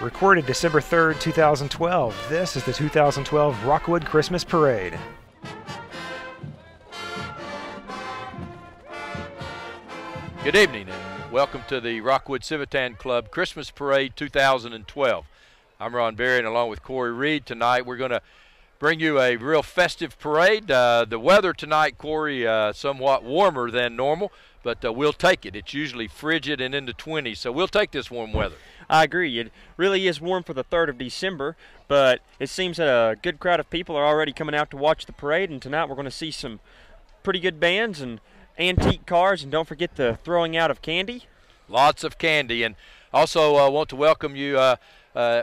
Recorded December 3rd, 2012. This is the 2012 Rockwood Christmas Parade. Good evening and welcome to the Rockwood Civitan Club Christmas Parade 2012. I'm Ron Berry and along with Corey Reed tonight we're going to bring you a real festive parade. The weather tonight, Corey, somewhat warmer than normal, but we'll take it. It's usually frigid and in the 20s, so we'll take this warm weather. I agree. It really is warm for the 3rd of December, but it seems that a good crowd of people are already coming out to watch the parade, and tonight we're going to see some pretty good bands and antique cars, and don't forget the throwing out of candy. Lots of candy, and also want to welcome you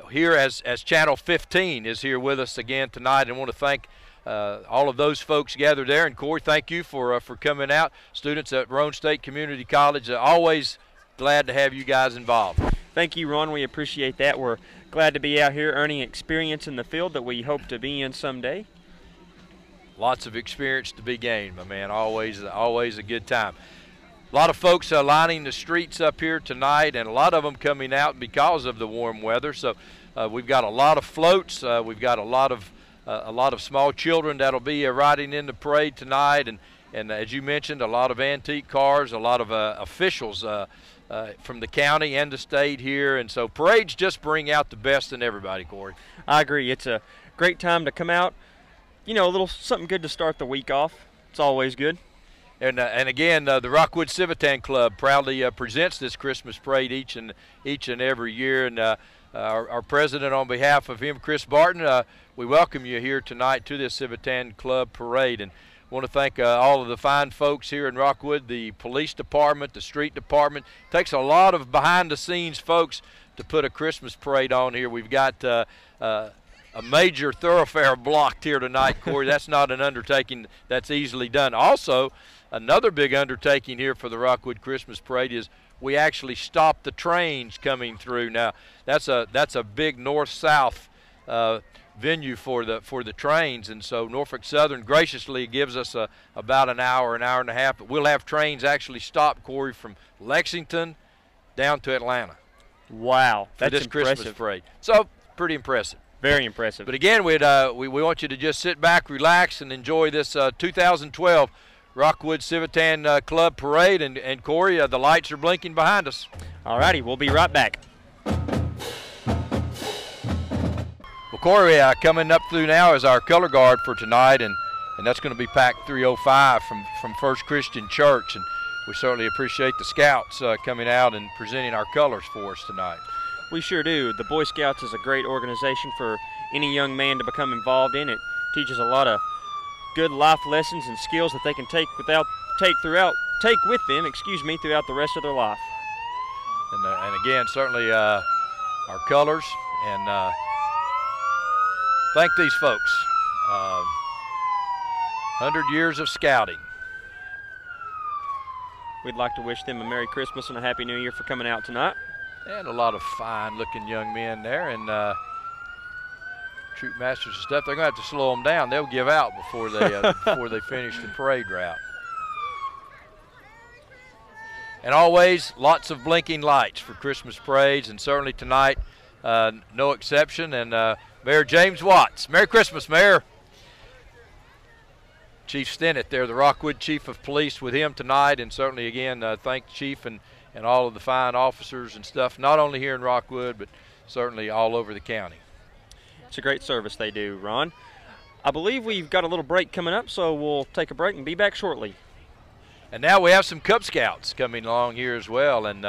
here as Channel 15 is here with us again tonight, and want to thank all of those folks gathered there. And Corey, thank you for coming out. Students at Roane State Community College, always glad to have you guys involved. Thank you, Ron. We appreciate that. We're glad to be out here earning experience in the field that we hope to be in someday. Lots of experience to be gained, my man. Always a good time. A lot of folks lining the streets up here tonight, and a lot of them coming out because of the warm weather. So we've got a lot of floats. We've got a lot of small children that'll be riding in the parade tonight, and as you mentioned, a lot of antique cars, a lot of officials from the county and the state here, and so parades just bring out the best in everybody, Corey. I agree. It's a great time to come out. You know, a little something good to start the week off. It's always good. And again, the Rockwood Civitan Club proudly presents this Christmas parade each and every year. And our president, on behalf of him, Chris Barton, we welcome you here tonight to this Civitan Club parade. And want to thank all of the fine folks here in Rockwood, the police department, the street department. It takes a lot of behind-the-scenes folks to put a Christmas parade on here. We've got a major thoroughfare blocked here tonight, Corey. That's not an undertaking that's easily done. Also, another big undertaking here for the Rockwood Christmas Parade is we actually stop the trains coming through. Now, that's a big north-south venue for the trains, and so Norfolk Southern graciously gives us about an hour and a half. But we'll have trains actually stop, Corey, from Lexington down to Atlanta. Wow, that's this impressive. Christmas parade. So pretty impressive. Very impressive. But again, we want you to just sit back, relax, and enjoy this 2012 Rockwood Civitan Club Parade. And Corey, the lights are blinking behind us. All righty, we'll be right back. Well, Corey, coming up through now is our color guard for tonight, and that's going to be Pack 305 from First Christian Church. And we certainly appreciate the Scouts coming out and presenting our colors for us tonight. We sure do. The Boy Scouts is a great organization for any young man to become involved in. It teaches a lot of good life lessons and skills that they can take with them, throughout the rest of their life. And again, certainly our colors, and thank these folks. 100 years of scouting. We'd like to wish them a Merry Christmas and a Happy New Year for coming out tonight. And a lot of fine-looking young men there, and troop masters and stuff. They're going to have to slow them down. They'll give out before they finish the parade route. And always lots of blinking lights for Christmas parades, and certainly tonight no exception. And Mayor James Watts, Merry Christmas, Mayor. Chief Stennett there, the Rockwood Chief of Police, with him tonight, and certainly again thank the Chief and all of the fine officers and stuff, not only here in Rockwood, but certainly all over the county. It's a great service they do, Ron. I believe we've got a little break coming up, so we'll take a break and be back shortly. And now we have some Cub Scouts coming along here as well, and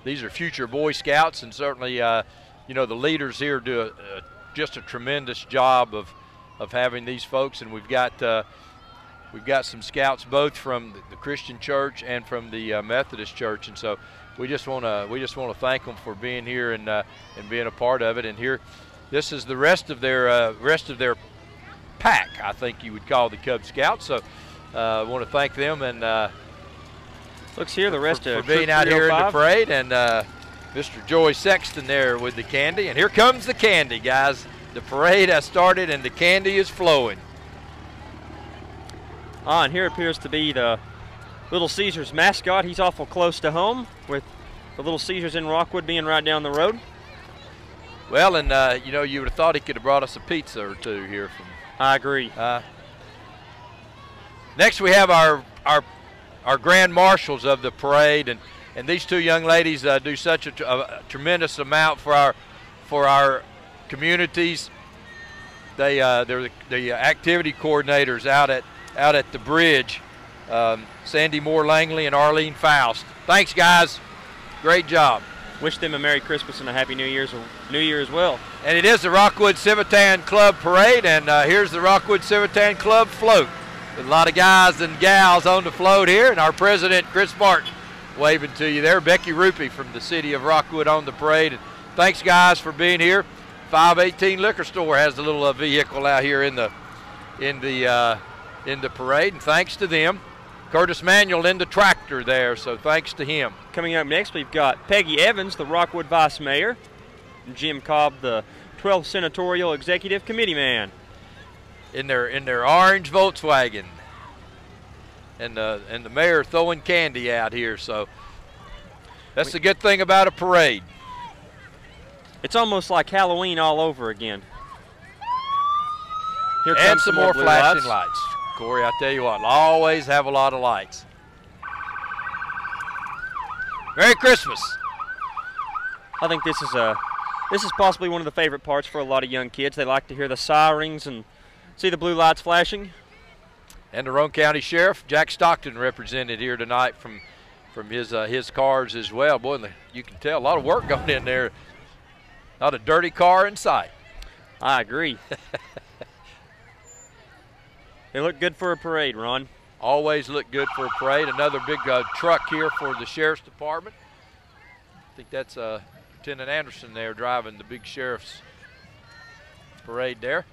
these are future Boy Scouts, and certainly, you know, the leaders here do just a tremendous job of having these folks, and we've got some Scouts both from the Christian Church and from the Methodist Church, and so we just want to thank them for being here and being a part of it. And here, this is the rest of their pack, I think you would call the Cub Scouts. So I want to thank them, and looks here the rest for being out here in the parade, and Mr. Joy Sexton there with the candy. And here comes the candy, guys. The parade has started and the candy is flowing. And here appears to be the Little Caesars mascot. He's awful close to home, with the Little Caesars in Rockwood being right down the road. Well, and you know, you would have thought he could have brought us a pizza or two here from. I agree. Next, we have our grand marshals of the parade, and these two young ladies do such a tremendous amount for our communities. They're the activity coordinators out at the bridge. Sandy Moore Langley and Arlene Faust. Thanks, guys. Great job. Wish them a Merry Christmas and a Happy New Year as well. And it is the Rockwood Civitan Club Parade, and here's the Rockwood Civitan Club float. With a lot of guys and gals on the float here, and our president, Chris Martin, waving to you there. Becky Rupie from the city of Rockwood on the parade. And thanks, guys, for being here. 518 Liquor Store has a little vehicle out here in the parade, and thanks to them. Curtis Manuel in the tractor there, so thanks to him. Coming up next, we've got Peggy Evans, the Rockwood Vice Mayor, and Jim Cobb, the 12th Senatorial Executive Committee man. In their orange Volkswagen, and the mayor throwing candy out here, so that's the good thing about a parade. It's almost like Halloween all over again. Here and comes some more blue flashing lights. Corey, I tell you what, always have a lot of lights. Merry Christmas. I think this is possibly one of the favorite parts for a lot of young kids. They like to hear the sirens and see the blue lights flashing. And the Roane County Sheriff, Jack Stockton, represented here tonight from his cars as well. Boy, you can tell a lot of work going in there. Not a dirty car in sight. I agree. They look good for a parade, Ron. Always look good for a parade. Another big truck here for the Sheriff's Department. I think that's Lieutenant Anderson there driving the big Sheriff's parade there.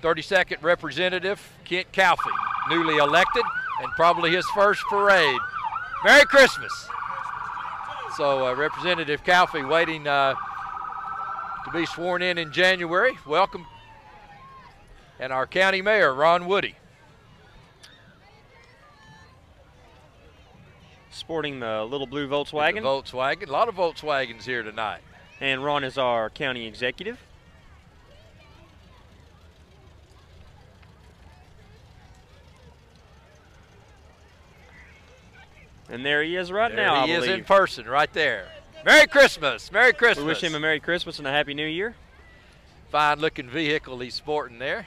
32nd Representative Kent Calfee, newly elected, and probably his first parade. Merry Christmas. So Representative Calfee waiting to be sworn in January. Welcome. And our county mayor, Ron Woody. Sporting the little blue Volkswagen. The Volkswagen, a lot of Volkswagens here tonight. And Ron is our county executive. And there he is right now, I believe. He is in person right there. Merry Christmas. Merry Christmas. We wish him a Merry Christmas and a Happy New Year. Fine-looking vehicle he's sporting there.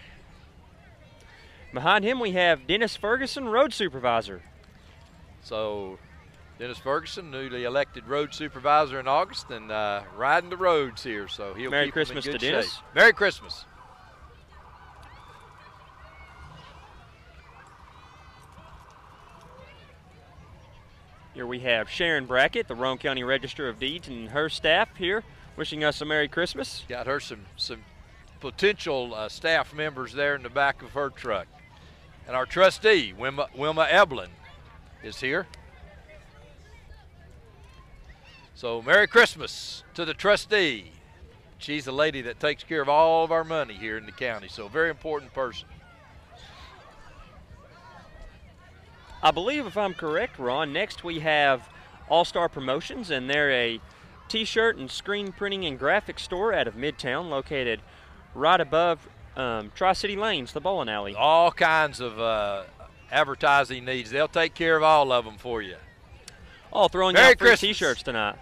Behind him we have Dennis Ferguson, road supervisor. So Dennis Ferguson, newly elected road supervisor in August, and riding the roads here. So he'll Merry keep Christmas them in to good Dennis. shape. Merry Christmas. Here we have Sharon Brackett, the Roane County Register of Deeds, and her staff here wishing us a Merry Christmas. Got her some potential staff members there in the back of her truck. And our trustee, Wilma Eblin, is here. So Merry Christmas to the trustee. She's the lady that takes care of all of our money here in the county, so a very important person. I believe, if I'm correct, Ron, next we have All-Star Promotions, and they're a t-shirt and screen printing and graphics store out of Midtown, located right above Tri-City Lanes, the bowling alley. All kinds of advertising needs. They'll take care of all of them for you. Oh, throwing Merry out free Christmas. t-shirts tonight.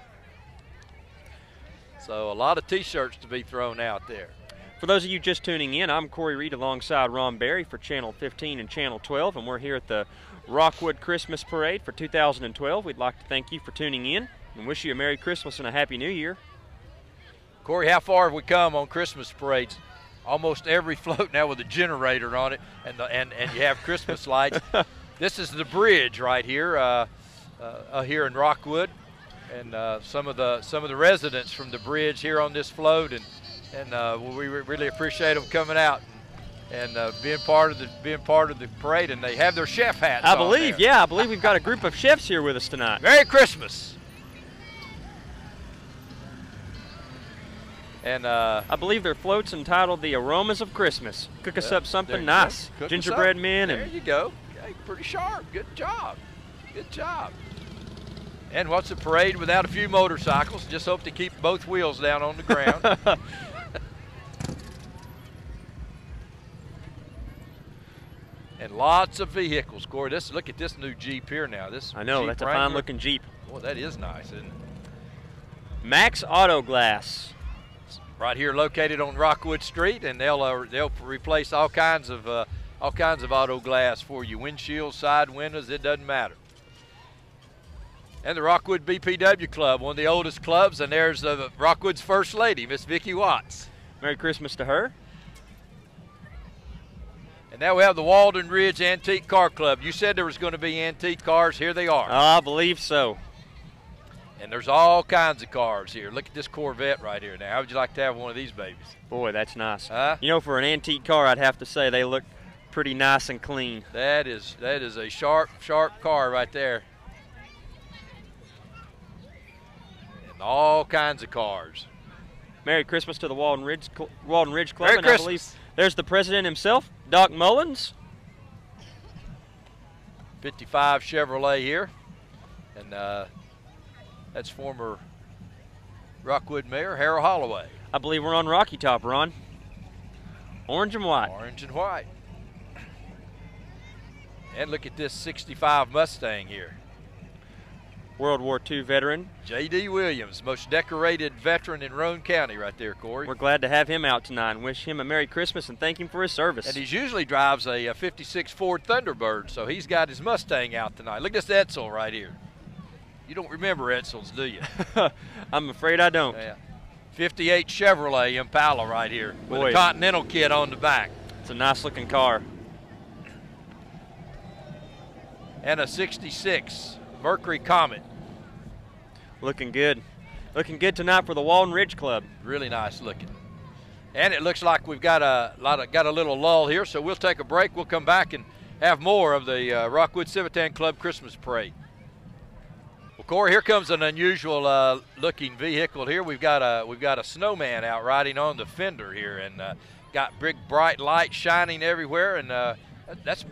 So a lot of t-shirts to be thrown out there. For those of you just tuning in, I'm Corey Reed alongside Ron Berry for Channel 15 and Channel 12, and we're here at the Rockwood Christmas Parade for 2012. We'd like to thank you for tuning in and wish you a Merry Christmas and a Happy New Year. Corey, how far have we come on Christmas parades? Almost every float now with a generator on it, and you have Christmas lights. This is the bridge right here, here in Rockwood, and some of the residents from the bridge here on this float, and we really appreciate them coming out and being part of the parade, and they have their chef hats on I believe there. we've got a group of chefs here with us tonight. Merry Christmas. And I believe their float's entitled The Aromas of Christmas. Cook us up something nice. Gingerbread men. There you go. Okay, pretty sharp. Good job. Good job. And what's a parade without a few motorcycles? Just hope to keep both wheels down on the ground. And lots of vehicles, Corey. Look at this new Jeep here now. I know, Jeep that's Wrangler. a fine-looking Jeep. Boy, that is nice, isn't it? Max Auto Glass. Right here, located on Rockwood Street, and they'll replace all kinds of auto glass for you. Windshields, side windows, it doesn't matter. And the Rockwood BPW Club, one of the oldest clubs, and there's Rockwood's first lady, Miss Vicki Watts. Merry Christmas to her. And now we have the Walden Ridge Antique Car Club. You said there was going to be antique cars. Here they are. I believe so. And there's all kinds of cars here. Look at this Corvette right here now. How would you like to have one of these babies? Boy, that's nice. Huh? You know, for an antique car, I'd have to say they look pretty nice and clean. That is a sharp car right there. And all kinds of cars. Merry Christmas to the Walden Ridge Club. Merry and Christmas. I believe there's the president himself, Doc Mullins. 55 Chevrolet here. And that's former Rockwood Mayor Harold Holloway. I believe we're on Rocky Top, Ron. Orange and white. Orange and white. And look at this 65 Mustang here. World War II veteran. J.D. Williams, most decorated veteran in Roane County right there, Corey. We're glad to have him out tonight and wish him a Merry Christmas and thank him for his service. And he usually drives a 56 Ford Thunderbird, so he's got his Mustang out tonight. Look at this Edsel right here. You don't remember Edsels, do you? I'm afraid I don't. Yeah. 58 Chevrolet Impala right here with a Continental kit on the back. It's a nice looking car. And a 66 Mercury Comet. Looking good. Looking good tonight for the Walden Ridge Club. Really nice looking. And it looks like we've got a little lull here, so we'll take a break. We'll come back and have more of the Rockwood Civitan Club Christmas Parade. Well, Corey, here comes an unusual looking vehicle here. We've got a snowman out riding on the fender here, and got big bright lights shining everywhere, and it's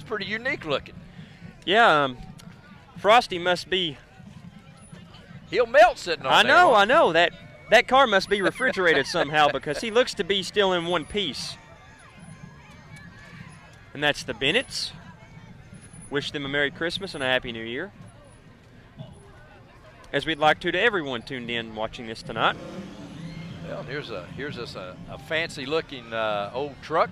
pretty unique looking. Yeah, Frosty must be. He'll melt sitting on there. I know. That car must be refrigerated somehow because he looks to be still in one piece. And that's the Bennetts. Wish them a Merry Christmas and a Happy New Year. As we'd like to everyone tuned in watching this tonight. Well, here's a fancy looking old truck.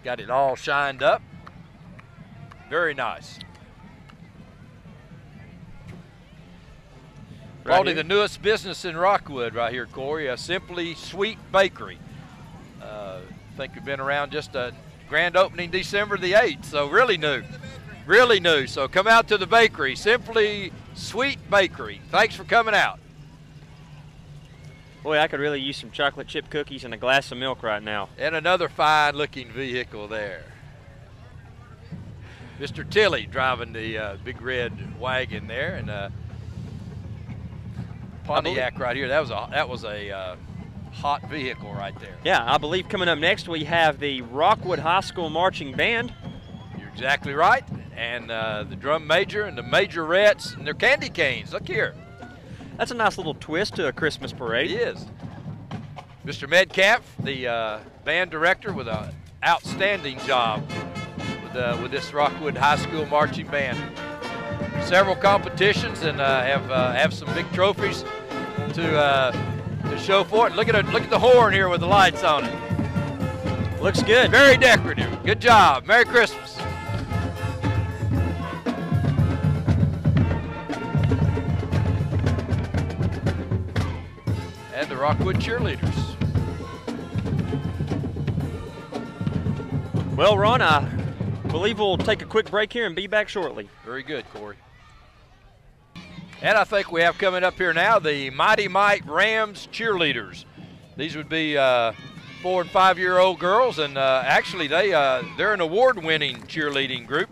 Got it all shined up. Very nice. Probably the newest business in Rockwood right here, Corey, a Simply Sweet Bakery. I think we've been around just a grand opening December the 8th, so really new. Really new. So come out to the bakery, Simply Sweet Bakery. Thanks for coming out. Boy, I could really use some chocolate chip cookies and a glass of milk right now. And another fine looking vehicle there. Mr. Tilley driving the big red wagon there, and Pontiac right here. That was a hot vehicle right there. Yeah, I believe coming up next we have the Rockwood High School Marching Band. You're exactly right. And the drum major and the majorettes and their candy canes. Look here. That's a nice little twist to a Christmas parade. It is. Mr. Medcalf, the band director, with an outstanding job with this Rockwood High School Marching Band. Several competitions and have some big trophies to show for it. Look at the horn here with the lights on it. Looks good. Very decorative. Good job. Merry Christmas. And the Rockwood cheerleaders. Well, Ron, I believe we'll take a quick break here and be back shortly. Very good, Corey. And I think we have coming up here now the Mighty Might Rams cheerleaders. These would be 4- and 5-year-old girls, and actually they're an award-winning cheerleading group.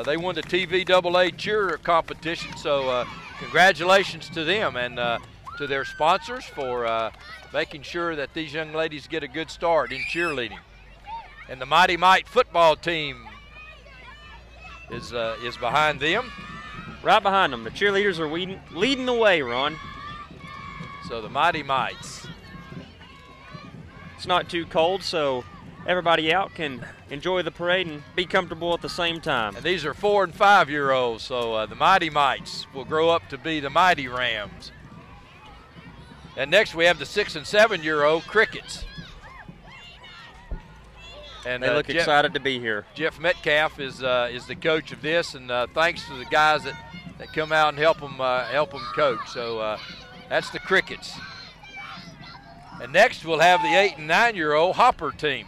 They won the TVAA cheer competition, so congratulations to them and to their sponsors for making sure that these young ladies get a good start in cheerleading. And the Mighty Might football team is behind them. Right behind them. The cheerleaders are leading the way, Ron. So the Mighty Mites. It's not too cold, so everybody out can enjoy the parade and be comfortable at the same time. And these are 4- and 5-year-olds, so the Mighty Mites will grow up to be the Mighty Rams. And next we have the 6- and 7-year-old Crickets. And they look excited to be here. Jeff Metcalf is the coach of this, and thanks to the guys that come out and help them coach. So that's the Crickets. And next we'll have the 8- and 9-year-old Hopper team.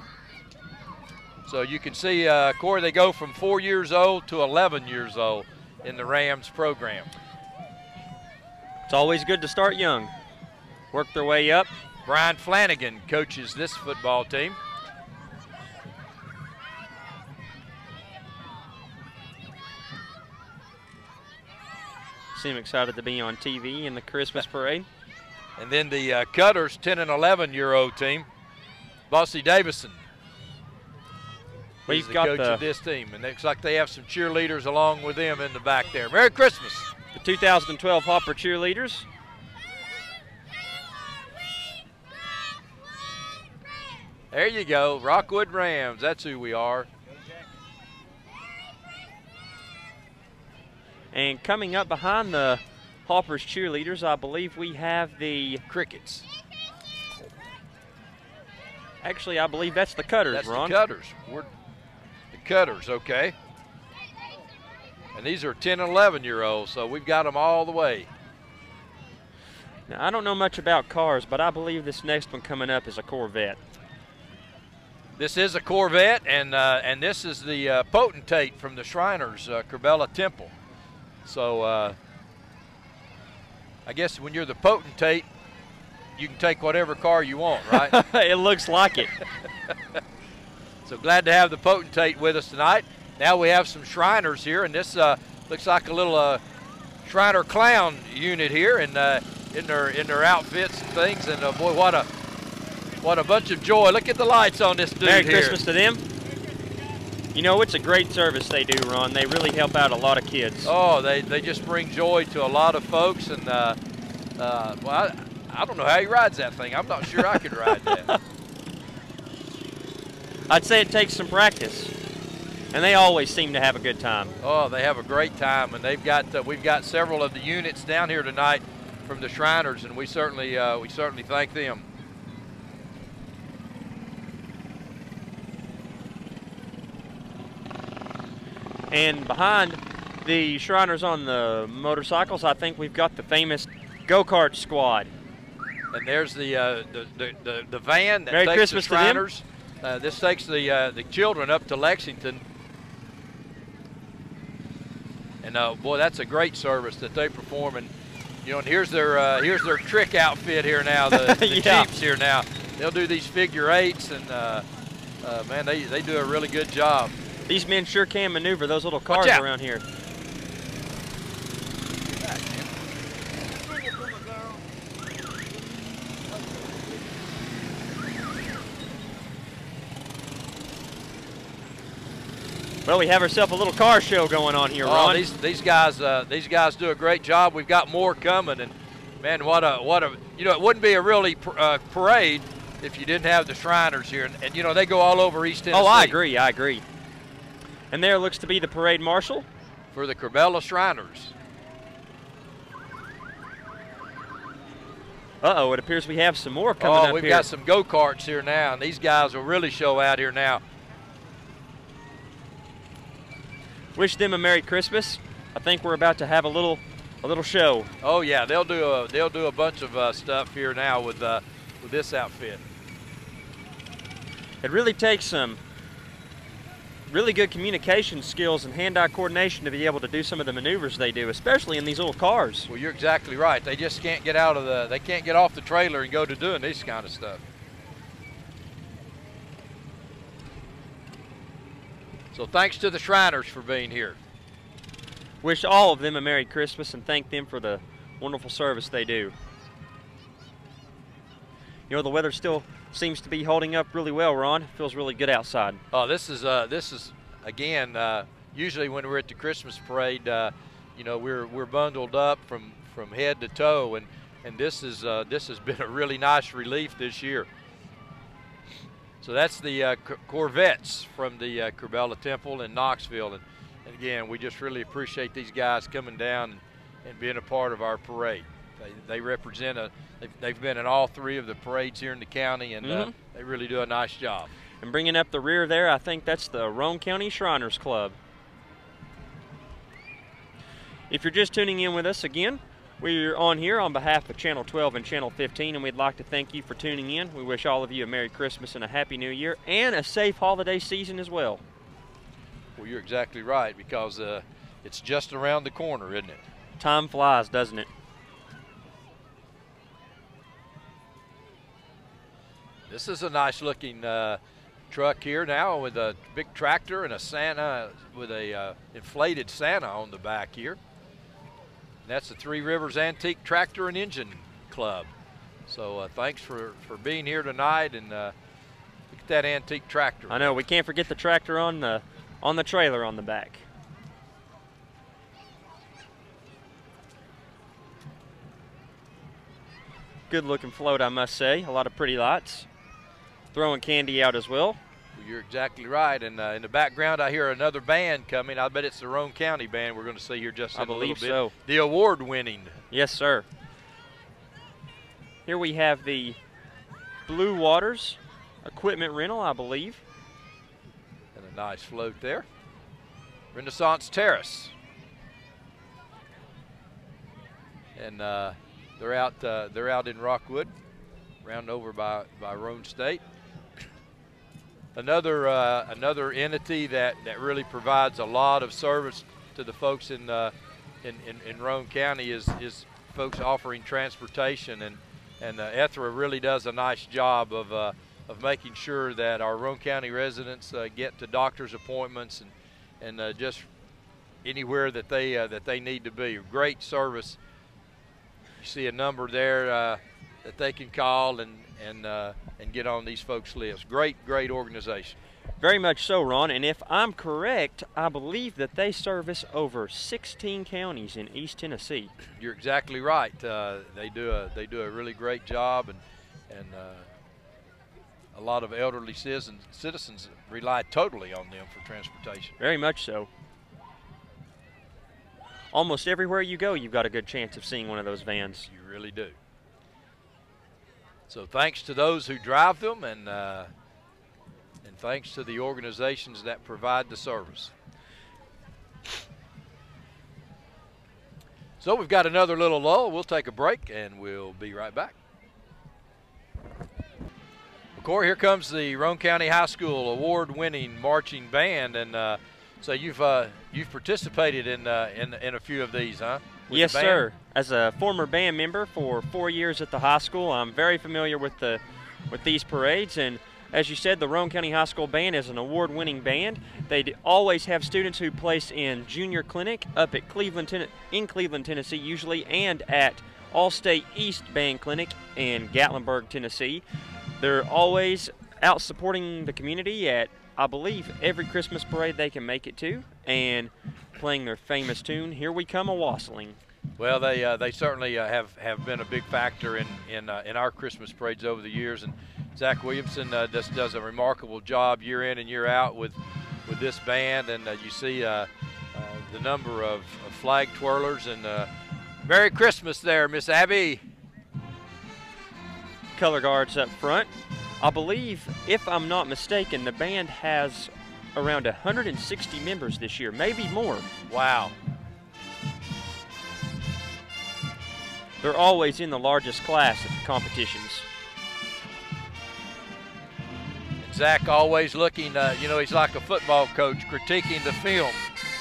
So you can see, Corey, they go from 4 years old to 11 years old in the Rams program. It's always good to start young. Work their way up. Brian Flanagan coaches this football team. Seem excited to be on TV in the Christmas parade. And then the Cutters 10- and 11-year-old team, Bossy Davison. He's the coach of this team, and it looks like they have some cheerleaders along with them in the back there. Merry Christmas. The 2012 Hopper cheerleaders. There you go, Rockwood Rams, that's who we are. And coming up behind the Hoppers cheerleaders, I believe we have the Crickets. Actually, I believe that's the Cutters, that's Ron. The Cutters. The Cutters, okay. And these are 10- and 11-year-olds, so we've got them all the way. Now, I don't know much about cars, but I believe this next one coming up is a Corvette. This is a Corvette, and this is the potentate from the Shriners, Corbella Temple. So I guess when you're the potentate, you can take whatever car you want, right? It looks like it. So glad to have the potentate with us tonight. Now we have some Shriners here, and this looks like a little Shriner clown unit here, and in their outfits and things. And boy, what a bunch of joy! Look at the lights on this dude Merry here. Christmas to them. You know, it's a great service they do, Ron. They really help out a lot of kids. Oh, they just bring joy to a lot of folks, and well, I don't know how he rides that thing. I'm not sure I could ride that. I'd say it takes some practice, and they always seem to have a good time. Oh, they have a great time, and we've got several of the units down here tonight from the Shriners, and we certainly thank them. And behind the Shriners on the motorcycles, I think we've got the famous go-kart squad. And there's the van that Merry takes Christmas the Shriners. This takes the children up to Lexington. And boy, that's a great service that they perform. And you know, and here's their trick outfit here now. The yeah. Jeeps here now. They'll do these figure eights, and man, they do a really good job. These men sure can maneuver those little cars around here. Well, we have ourselves a little car show going on here, Ron. These guys do a great job. We've got more coming, and man, what a you know, it wouldn't be a really parade if you didn't have the Shriners here, and you know, they go all over East Tennessee. Oh, I agree. And there looks to be the parade marshal for the Corbella Shriners. Uh-oh, it appears we have some more coming up here. Oh, we've got some go-karts here now, and these guys will really show out here now. Wish them a Merry Christmas. I think we're about to have a little show. Oh yeah, they'll do a bunch of stuff here now with this outfit. It really takes some really good communication skills and hand-eye coordination to be able to do some of the maneuvers they do, especially in these little cars. Well, you're exactly right. They just can't get they can't get off the trailer and go to doing this kind of stuff. So thanks to the Shriners for being here. Wish all of them a Merry Christmas and thank them for the wonderful service they do. You know, the weather still seems to be holding up really well, Ron. It feels really good outside. Oh, this is again, usually when we're at the Christmas parade, you know, we're bundled up from head to toe, and this has been a really nice relief this year. So that's the Corvettes from the Corbella Temple in Knoxville, and again, we just really appreciate these guys coming down and being a part of our parade. They represent they've been in all 3 of the parades here in the county, and they really do a nice job. And bringing up the rear there, I think that's the Roane County Shriners Club. If you're just tuning in with us again, we're on here on behalf of Channel 12 and Channel 15, and we'd like to thank you for tuning in. We wish all of you a Merry Christmas and a Happy New Year, and a safe holiday season as well. Well, you're exactly right, because it's just around the corner, isn't it? Time flies, doesn't it? This is a nice looking truck here now with a big tractor and a Santa with a inflated Santa on the back here. And that's the Three Rivers Antique Tractor and Engine Club. So thanks for being here tonight, and look at that antique tractor. I know, we can't forget the tractor on the trailer on the back. Good looking float, I must say. A lot of pretty lights. Throwing candy out as well. You're exactly right, and in the background I hear another band coming. I bet it's the Roane County band we're going to see here just in a little bit. I believe so. The award-winning. Yes, sir. Here we have the Blue Waters equipment rental, I believe. And a nice float there. Renaissance Terrace. And they're out in Rockwood, round over by Roane State. Another entity that really provides a lot of service to the folks in Roane County is folks offering transportation, and Ethra really does a nice job of making sure that our Roane County residents get to doctor's appointments and just anywhere that they need to be. Great service. You see a number there that they can call and get on these folks' lists. Great organization. Very much so, Ron. And if I'm correct, I believe that they service over 16 counties in East Tennessee. You're exactly right. They do a really great job, and a lot of elderly citizens rely totally on them for transportation. Very much so. Almost everywhere you go, you've got a good chance of seeing one of those vans. You really do. So thanks to those who drive them, and thanks to the organizations that provide the service. So we've got another little lull. We'll take a break, and we'll be right back. Well, Corey, here comes the Roane County High School award-winning marching band, and so you've participated in a few of these, huh? Yes, sir. As a former band member for 4 years at the high school, I'm very familiar with these parades. And as you said, the Roane County High School Band is an award-winning band. They always have students who place in junior clinic up at Cleveland, Tennessee, usually, and at All-State East Band Clinic in Gatlinburg, Tennessee. They're always out supporting the community at, I believe, every Christmas parade they can make it to, and playing their famous tune, "Here We Come A-Wassailing." Well, they certainly have been a big factor in our Christmas parades over the years, and Zach Williamson just does a remarkable job year in and year out with this band, and you see the number of flag twirlers, and Merry Christmas there, Miss Abby. Color guards up front. I believe, if I'm not mistaken, the band has around 160 members this year, maybe more. Wow. They're always in the largest class at the competitions. And Zach always looking, he's like a football coach, critiquing the film,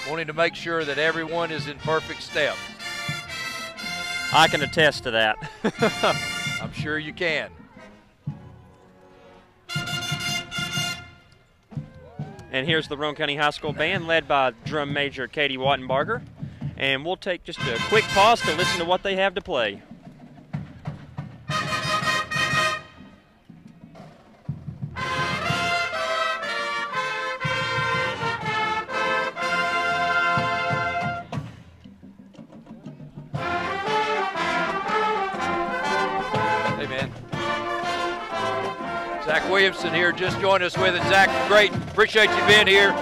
wanting to make sure that everyone is in perfect step. I can attest to that. I'm sure you can. And here's the Roane County High School Band, led by drum major Katie Wattenbarger. And we'll take just a quick pause to listen to what they have to play. Zach Williamson here, just joined us with it. Zach, great. Appreciate you being here.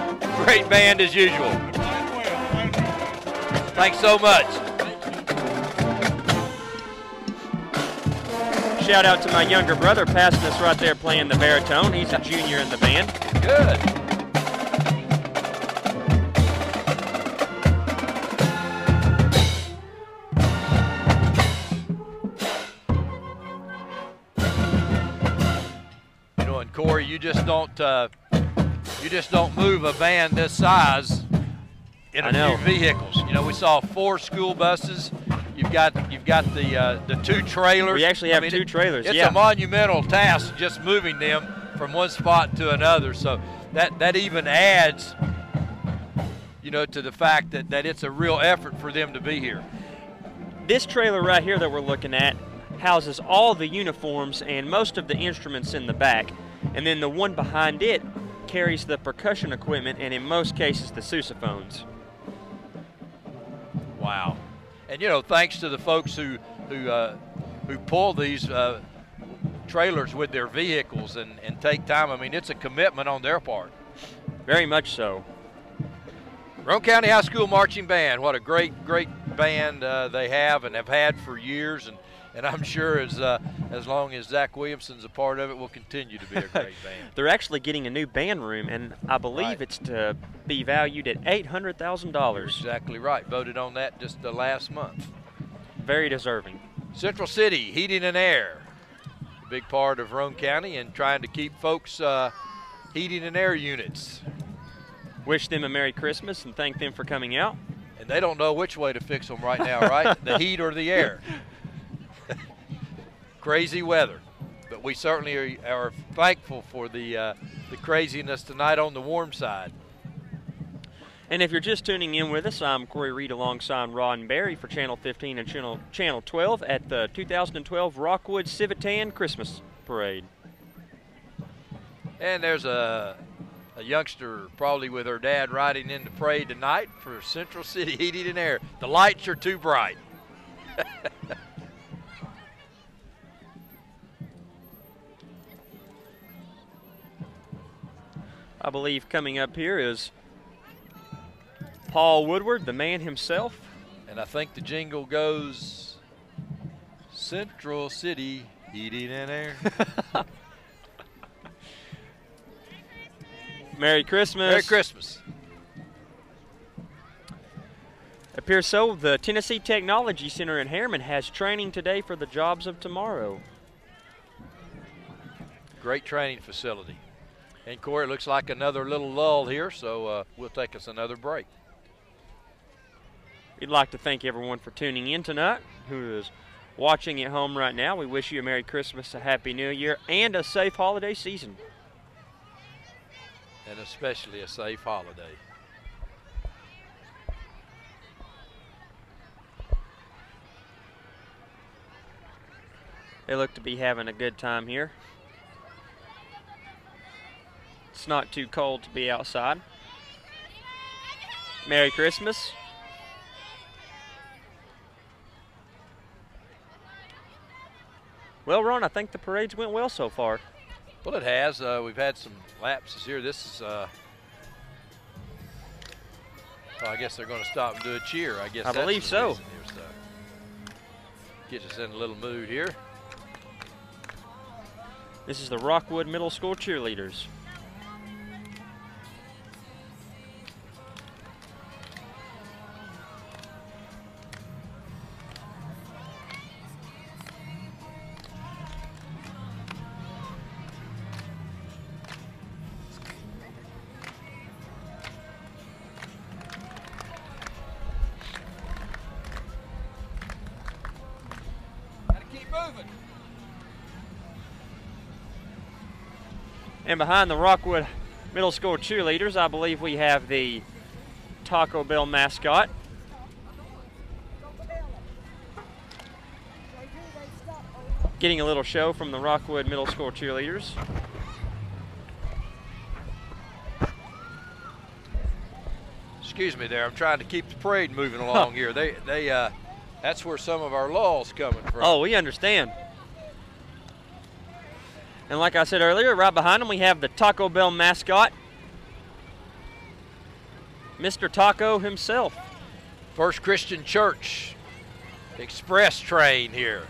Great band as usual. Thanks so much. Shout out to my younger brother passing us right there playing the baritone. He's a junior in the band. Good. You know, and Corey, you just don't move a band this size in a few vehicles. You know, we saw 4 school buses. You've got the 2 trailers. We actually have 2 trailers. It's a monumental task just moving them from one spot to another. So that even adds, you know, to the fact that it's a real effort for them to be here. This trailer right here that we're looking at houses all the uniforms and most of the instruments in the back, and then the one behind it carries the percussion equipment and in most cases the sousaphones. Wow. And you know, thanks to the folks who pull these trailers with their vehicles and take time. I mean, it's a commitment on their part. Very much so. Roane County High School Marching Band. What a great band they have and have had for years, and I'm sure as long as Zach Williamson's a part of it, will continue to be a great band. They're actually getting a new band room, and I believe it's to be valued at $800,000. Exactly right. Voted on that just the last month. Very deserving. Central City Heating and Air, a big part of Roane County, and trying to keep folks heating and air units. Wish them a Merry Christmas and thank them for coming out. And they don't know which way to fix them right now, right? The heat or the air. Crazy weather, but we certainly are thankful for the craziness tonight on the warm side. And if you're just tuning in with us, I'm Corey Reed alongside Ron Berry for Channel 15 and Channel 12 at the 2012 Rockwood Civitan Christmas Parade. And there's a youngster probably with her dad riding in the parade tonight for Central City Heating and Air. The lights are too bright. I believe coming up here is Paul Woodward, the man himself. And I think the jingle goes, Central City Heating and Air. Merry Christmas. Merry Christmas. Appears so. The Tennessee Technology Center in Harriman has training today for the jobs of tomorrow. Great training facility. And Corey, it looks like another little lull here, so we'll take us another break. We'd like to thank everyone for tuning in tonight who is watching at home right now. We wish you a Merry Christmas, a Happy New Year, and a safe holiday season. And especially a safe holiday. They look to be having a good time here. It's not too cold to be outside. Merry Christmas. Well, Ron, I think the parade's went well so far. Well, it has. We've had some lapses here. This is, well, I guess they're going to stop and do a cheer. I guess I believe so. Here, so. Get us in a little mood here. This is the Rockwood Middle School cheerleaders. And behind the Rockwood Middle School cheerleaders, I believe we have the Taco Bell mascot. Getting a little show from the Rockwood Middle School cheerleaders. Excuse me there, I'm trying to keep the parade moving along here. That's where some of our lulls coming from. Oh, we understand. And like I said earlier, right behind them we have the Taco Bell mascot, Mr. Taco himself. First Christian Church express train here.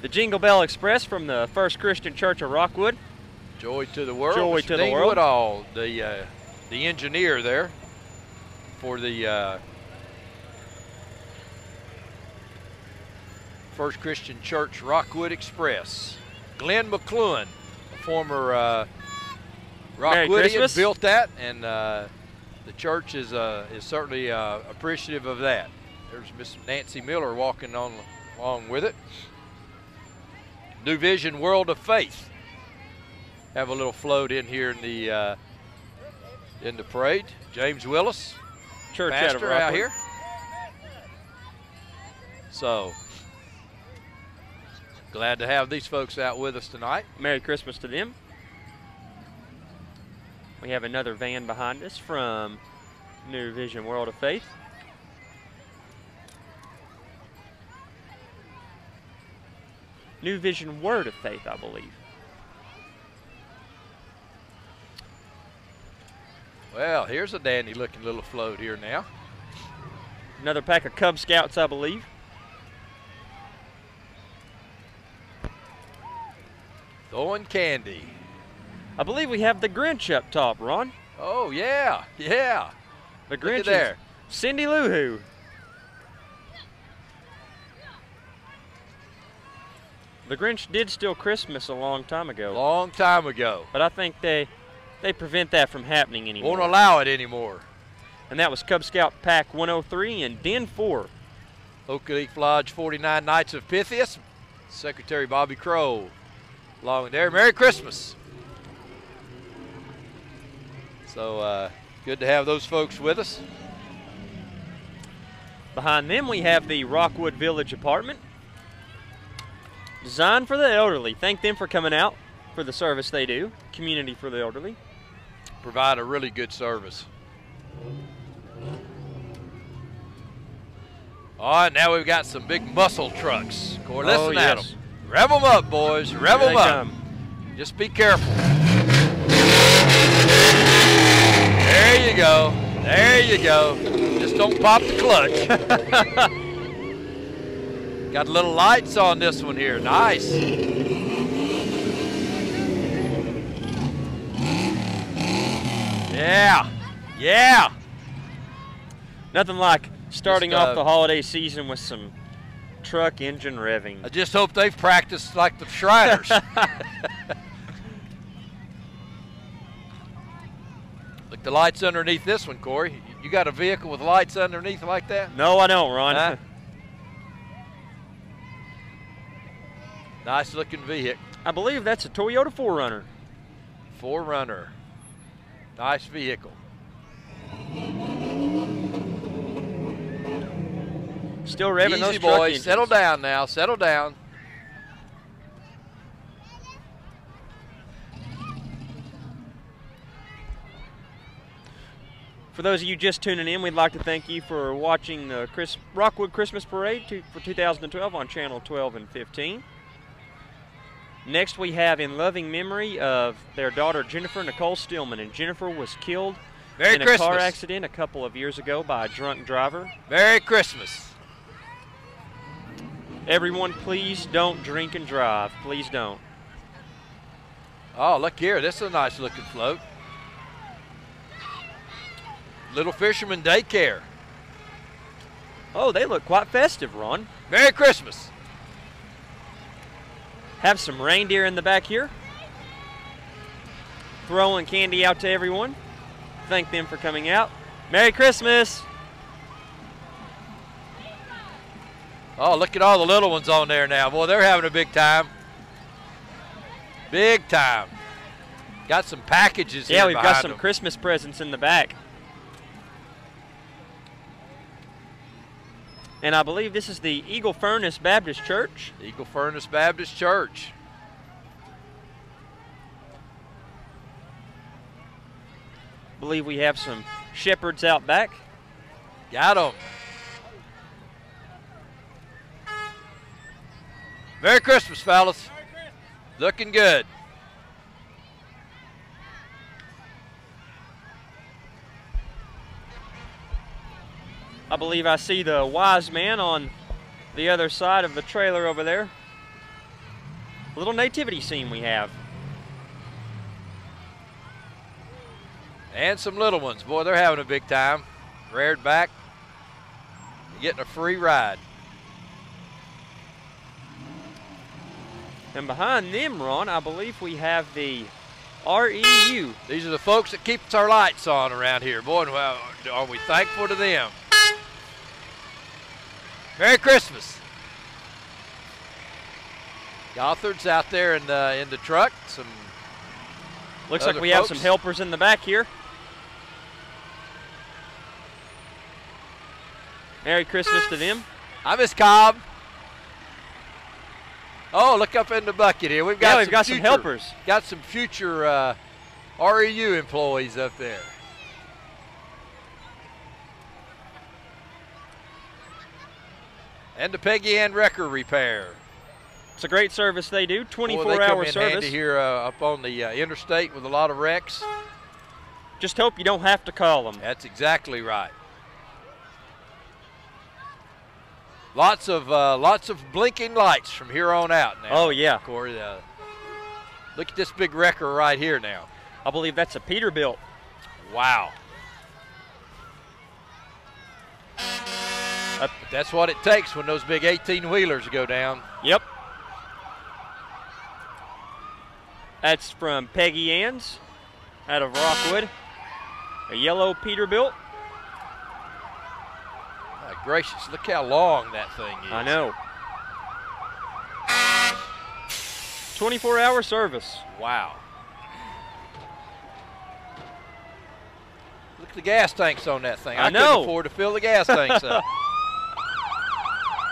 The Jingle Bell Express from the First Christian Church of Rockwood. Joy to the world. Joy Mr. to the Dean world. Woodall, the engineer there for the First Christian Church Rockwood Express. Glenn McCluen, a former Rockwoodian, built that, and the church is certainly appreciative of that. There's Miss Nancy Miller walking on along with it. New Vision World of Faith have a little float in here in the parade. James Willis, Church out of pastor, out Rockwood. here. So glad to have these folks out with us tonight. Merry Christmas to them. We have another van behind us from New Vision World of Faith. New Vision Word of Faith, I believe. Well, here's a dandy looking little float here now. Another pack of Cub Scouts, I believe. Throwing candy. I believe we have the Grinch up top, Ron. Oh, yeah, yeah. The Look Grinch at there. is Cindy Lou Who. The Grinch did steal Christmas a long time ago. Long time ago. But I think they prevent that from happening anymore. Won't allow it anymore. And that was Cub Scout Pack 103 and Den 4. Oak Leaf Lodge 49 Knights of Pythias. Secretary Bobby Crow along there. Merry Christmas. So good to have those folks with us. Behind them we have the Rockwood Village Apartment. Designed for the elderly. Thank them for coming out for the service they do. Community for the elderly. Provide a really good service. All right, now we've got some big muscle trucks. Corey, listen at them. Rev them up, boys. Rev them up. Just be careful. There you go. There you go. Just don't pop the clutch. Got little lights on this one here. Nice. Yeah. Yeah. Nothing like starting off the holiday season with some truck engine revving. I just hope they've practiced like the Shriners. Look, the lights underneath this one, Corey. You got a vehicle with lights underneath like that? No, I don't, Ron. Huh? Nice looking vehicle. I believe that's a Toyota 4Runner. 4Runner. Nice vehicle. Still revving those Easy, truck boys. engines. Settle down now. Settle down. For those of you just tuning in, we'd like to thank you for watching the Rockwood Christmas Parade for 2012 on Channel 12 and 15. Next, we have in loving memory of their daughter, Jennifer Nicole Stillman. And Jennifer was killed in a car accident a couple of years ago by a drunk driver. Merry Christmas. Everyone, please don't drink and drive. Please don't. Oh, look here. This is a nice looking float. Little Fisherman Daycare. Oh, they look quite festive, Ron. Merry Christmas. Have some reindeer in the back here. Throwing candy out to everyone. Thank them for coming out. Merry Christmas. Oh, look at all the little ones on there now. Boy, they're having a big time. Big time. Got some packages here. Yeah, we've got behind some them. Christmas presents in the back. And I believe this is the Eagle Furnace Baptist Church. Eagle Furnace Baptist Church. I believe we have some shepherds out back. Got them. Merry Christmas, fellas. Looking good. I believe I see the wise man on the other side of the trailer over there. A little nativity scene we have. And some little ones. Boy, they're having a big time. Reared back, getting a free ride. And behind them, Ron, I believe we have the REU. These are the folks that keeps our lights on around here. Boy, well, are we thankful to them. Merry Christmas. Gothard's out there in the truck. Some looks like we have some helpers in the back here. Merry Christmas to them. Hi, Miss Cobb. Oh, look up in the bucket here. We've got some helpers. Got some future REU employees up there. And the Peggy Ann Wrecker Repair. It's a great service they do, 24-hour service. They come in handy service. here up on the interstate with a lot of wrecks. Just hope you don't have to call them. That's exactly right. Lots of blinking lights from here on out now. Oh yeah, Corey. Look at this big wrecker right here now. I believe that's a Peterbilt. Wow. But that's what it takes when those big 18-wheelers go down. Yep. That's from Peggy Ann's out of Rockwood. A yellow Peterbilt. My gracious, look how long that thing is. I know. 24-hour service. Wow. Look at the gas tanks on that thing. I know. Couldn't afford to fill the gas tanks up.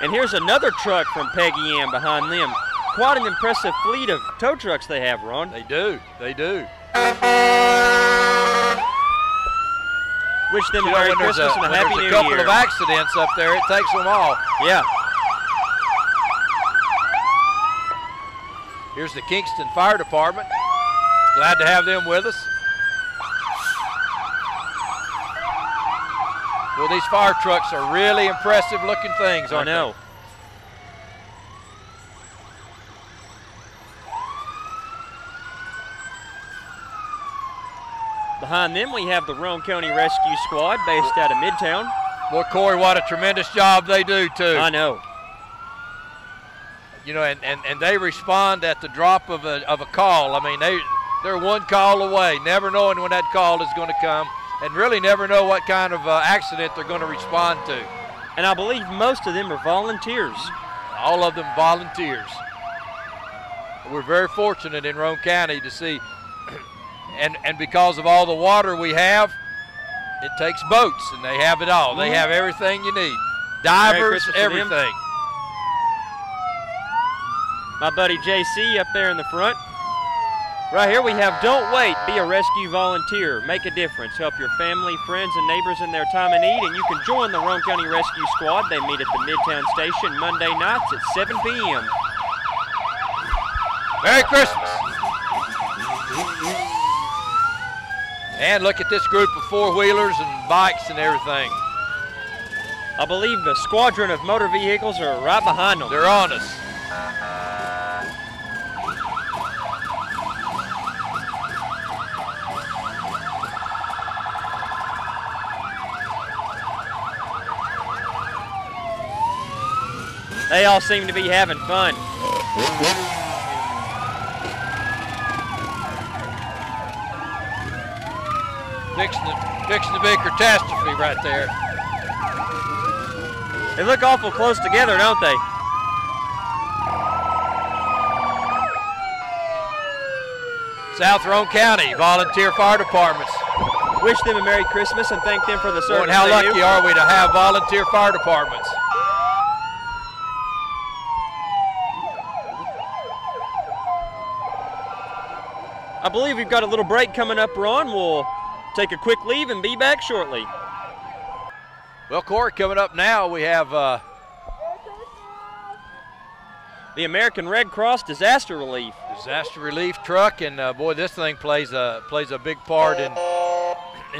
And here's another truck from Peggy Ann behind them. Quite an impressive fleet of tow trucks they have, Ron. They do. They do. Wish them a Merry Christmas and a Happy New Year. There's a couple of accidents up there. It takes them all. Yeah. Here's the Kingston Fire Department. Glad to have them with us. Well, these fire trucks are really impressive looking things, aren't they? I know. Behind them, we have the Roane County Rescue Squad based out of Midtown. Well, Corey, what a tremendous job they do, too. I know. You know, and they respond at the drop of a call. I mean, they're one call away, never knowing when that call is going to come, and really never know what kind of accident they're going to respond to. And I believe most of them are volunteers. All of them volunteers. We're very fortunate in Roane County to see, and because of all the water we have, it takes boats, and they have it all. They have everything you need. Divers, everything. My buddy JC up there in the front. Right here we have Don't Wait, Be a Rescue Volunteer. Make a difference. Help your family, friends, and neighbors in their time of need. And you can join the Roane County Rescue Squad. They meet at the Midtown Station Monday nights at 7 p.m. Merry Christmas. And look at this group of four-wheelers and bikes and everything. I believe the squadron of motor vehicles are right behind them. They're on us. They all seem to be having fun. Fixing to be a catastrophe right there. They look awful close together, don't they? South Roane County Volunteer Fire Departments. Wish them a Merry Christmas and thank them for the service. And how lucky are we to have volunteer fire departments? I believe we've got a little break coming up, Ron. We'll take a quick leave and be back shortly. Well, Corey, coming up now, we have the the American Red Cross Disaster Relief. Disaster relief truck, and boy, this thing plays a big part in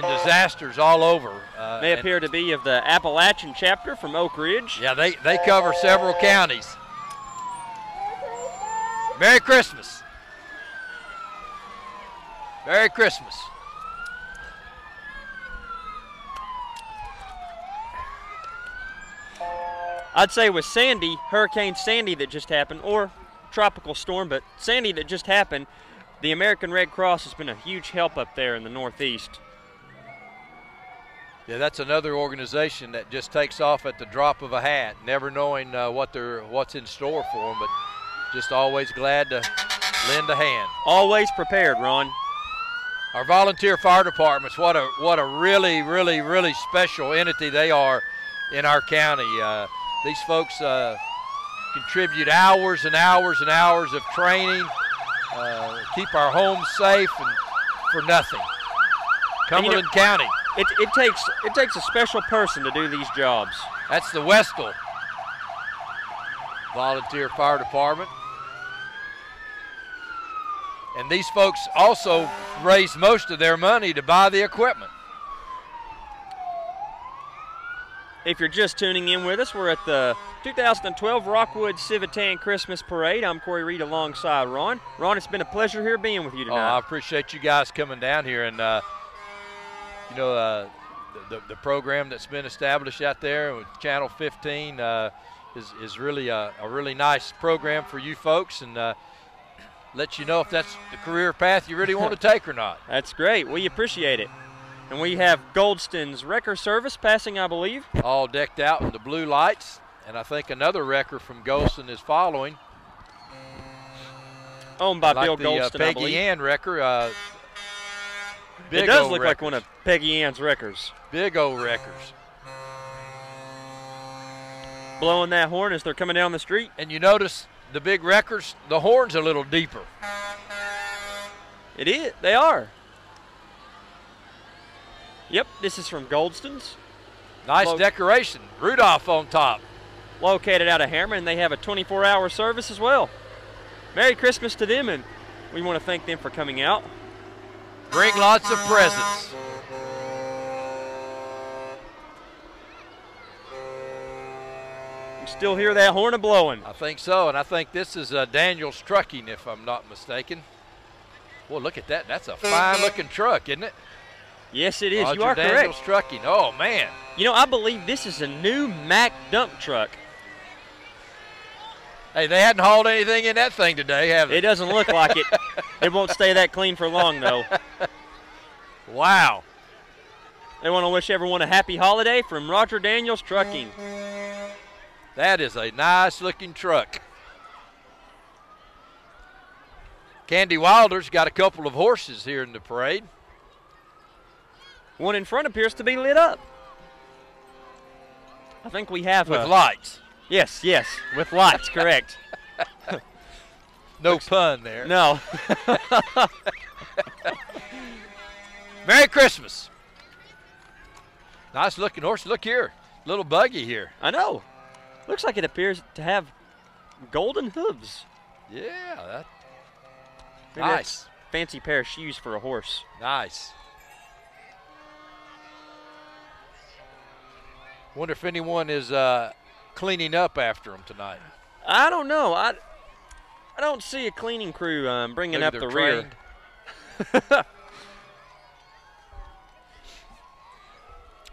disasters all over. They appear to be of the Appalachian chapter from Oak Ridge. Yeah, they cover several counties. Merry Christmas. Merry Christmas. I'd say with Sandy, Hurricane Sandy that just happened, or tropical storm, but Sandy that just happened, the American Red Cross has been a huge help up there in the Northeast. Yeah, that's another organization that just takes off at the drop of a hat, never knowing what's in store for them, but just always glad to lend a hand. Always prepared, Ron. Our volunteer fire departments, what a really, really, really special entity they are in our county. These folks contribute hours and hours and hours of training, keep our homes safe, and for nothing. Cumberland County. It takes a special person to do these jobs. That's the Westall Volunteer Fire Department. And these folks also raise most of their money to buy the equipment. If you're just tuning in with us, we're at the 2012 Rockwood Civitan Christmas Parade. I'm Corey Reed alongside Ron. Ron, it's been a pleasure here being with you tonight. Oh, I appreciate you guys coming down here, and you know, the program that's been established out there with Channel 15 is really a really nice program for you folks, and let you know if that's the career path you really want to take or not. That's great. We appreciate it. And we have Goldston's wrecker service passing, I believe. All decked out with the blue lights, and I think another wrecker from Goldston is following. Owned by like Bill the, Goldston, I believe. Peggy Ann wrecker. It does look like one of Peggy Ann's wreckers. Big old wreckers. Blowing that horn as they're coming down the street. And you notice the big wreckers, the horn's a little deeper. It is. They are. Yep, this is from Goldston's. Nice decoration. Rudolph on top. Located out of Hammer, and they have a 24-hour service as well. Merry Christmas to them, and we want to thank them for coming out. Bring lots of presents. You still hear that horn a-blowing. I think so, and I think this is Daniel's Trucking, if I'm not mistaken. Well, look at that. That's a fine-looking truck, isn't it? Yes, it is. Roger you are Daniel's correct. Trucking. Oh, man. You know, I believe this is a new Mack dump truck. Hey, they hadn't hauled anything in that thing today, have they? It doesn't look like it. It won't stay that clean for long, though. Wow. They want to wish everyone a happy holiday from Roger Daniel's Trucking. That is a nice-looking truck. Candy Wilder's got a couple of horses here in the parade. One in front appears to be lit up. I think we have with lights. Yes, with lights, correct. No pun there. No. Merry Christmas. Nice looking horse. Look here. Little buggy here. I know. Looks like it appears to have golden hooves. Yeah, Maybe nice. Fancy pair of shoes for a horse. Nice. Wonder if anyone is cleaning up after them tonight. I don't know. I don't see a cleaning crew bringing up the rear.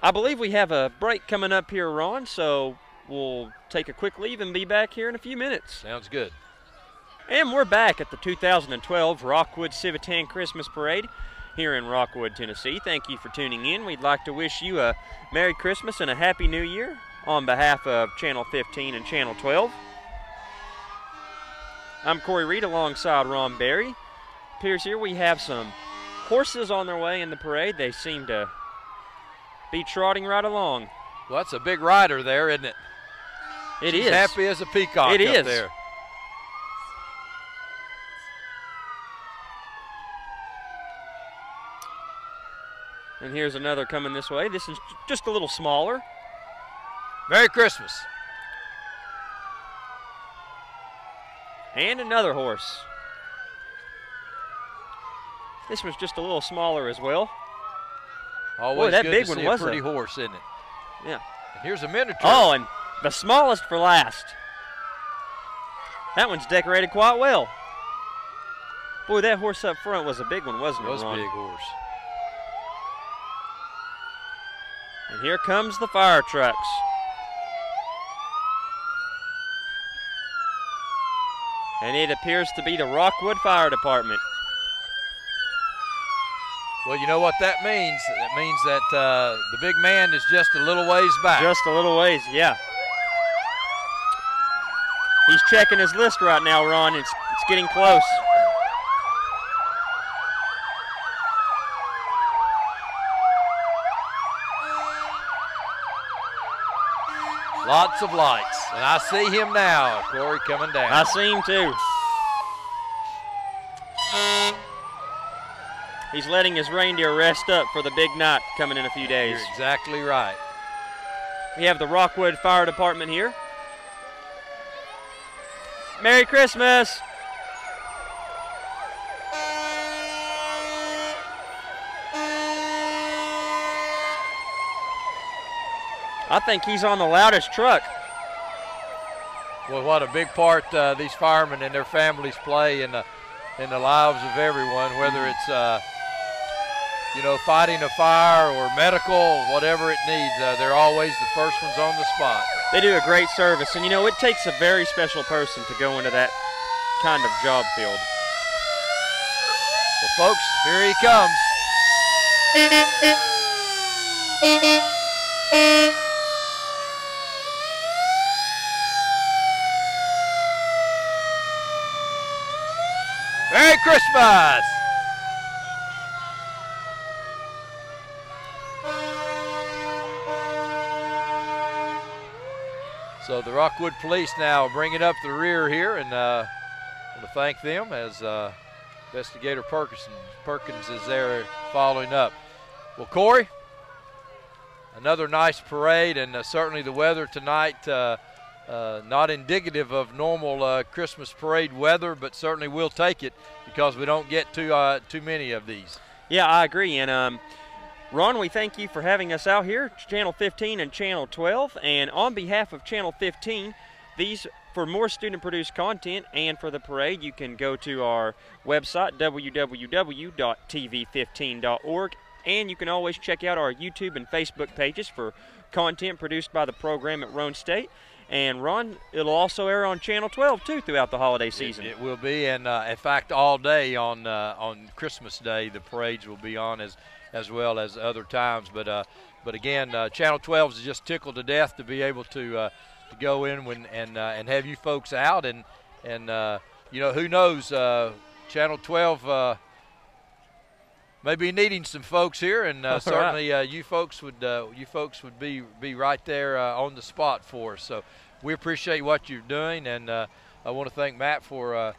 I believe we have a break coming up here, Ron, so we'll take a quick leave and be back here in a few minutes. Sounds good. And we're back at the 2012 Rockwood Civitan Christmas Parade here in Rockwood, Tennessee. Thank you for tuning in. We'd like to wish you a Merry Christmas and a Happy New Year on behalf of Channel 15 and Channel 12. I'm Corey Reed alongside Ron Berry. Appears here we have some horses on their way in the parade. They seem to be trotting right along. Well, that's a big rider there, isn't it? She's is. Happy as a peacock it up is. there. And here's another coming this way. This is just a little smaller. Merry Christmas. And another horse. This one's just a little smaller as well. Always Boy, that good big to one see was a pretty horse, isn't it? Yeah. And here's a miniature. Oh, and the smallest for last. That one's decorated quite well. Boy, that horse up front was a big one, wasn't it, Was a Ron? big horse. And here comes the fire trucks. And it appears to be the Rockwood Fire Department. Well, you know what that means? That means that the big man is just a little ways back. Just a little ways, yeah. He's checking his list right now, Ron. It's getting close. Lots of lights. And I see him now, Corey, coming down. I see him too. He's letting his reindeer rest up for the big night coming in a few days. You're exactly right. We have the Rockwood Fire Department here. Merry Christmas! I think he's on the loudest truck. Well, what a big part these firemen and their families play in the lives of everyone, whether it's you know, fighting a fire or medical, whatever it needs. They're always the first ones on the spot. They do a great service, and you know, it takes a very special person to go into that kind of job field. Well, folks, here he comes. Merry Christmas! So the Rockwood Police now bringing up the rear here, and I want to thank them as Investigator Perkins is there following up. Well, Corey, another nice parade, and certainly the weather tonight not indicative of normal Christmas parade weather, but certainly we'll take it because we don't get too many of these. Yeah, I agree, and Ron, we thank you for having us out here, Channel 15 and Channel 12. And on behalf of Channel 15, for more student-produced content and for the parade, you can go to our website, www.tv15.org. And you can always check out our YouTube and Facebook pages for content produced by the program at Roan State. And, Ron, it'll also air on Channel 12, too, throughout the holiday season. It will be, and in fact, all day on Christmas Day, the parades will be on as well as other times. But again, Channel 12 is just tickled to death to be able to go in and have you folks out, and you know, who knows, Channel 12 may be needing some folks here, and certainly you folks would be right there on the spot for us. So we appreciate what you're doing, and I want to thank Matt for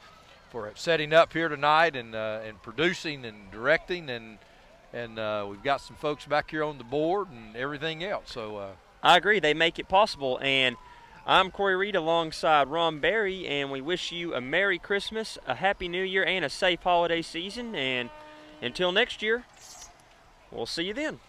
setting up here tonight and producing and directing, and we've got some folks back here on the board and everything else. So I agree. They make it possible. And I'm Corey Reed alongside Ron Berry, and we wish you a Merry Christmas, a Happy New Year, and a safe holiday season. And until next year, we'll see you then.